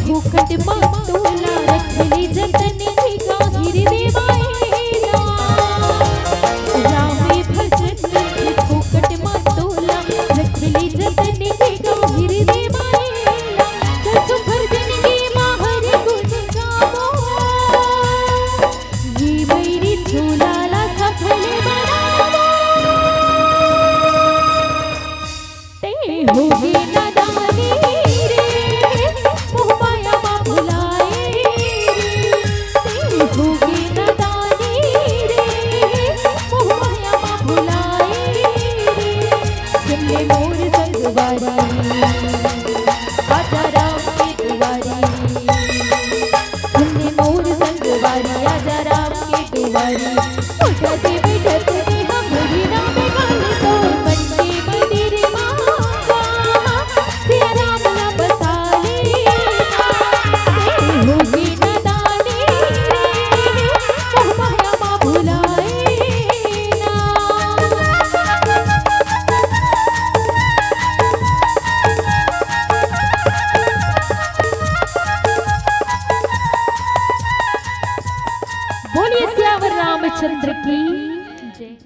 फुकट मातोला रखली जतन निगा हिरवे मायला रामे भजन की फुकट मातोला रखली जतन निगा हिरवे मायला कसु भजन की माहर गुण गावो ये मेरी झूलाला सफल बनावो ते होगे नादानी आजा राम के दुआरी मोर संगवारी आजा राम के दुआरी उठते बैठते हम हीरा में गाल तो बनते मंदिर मांगा सिया राम ना बसा ले होगी नदानी मोह माया मा भुलाए बोलिए सियावर रामचंद्र की जय।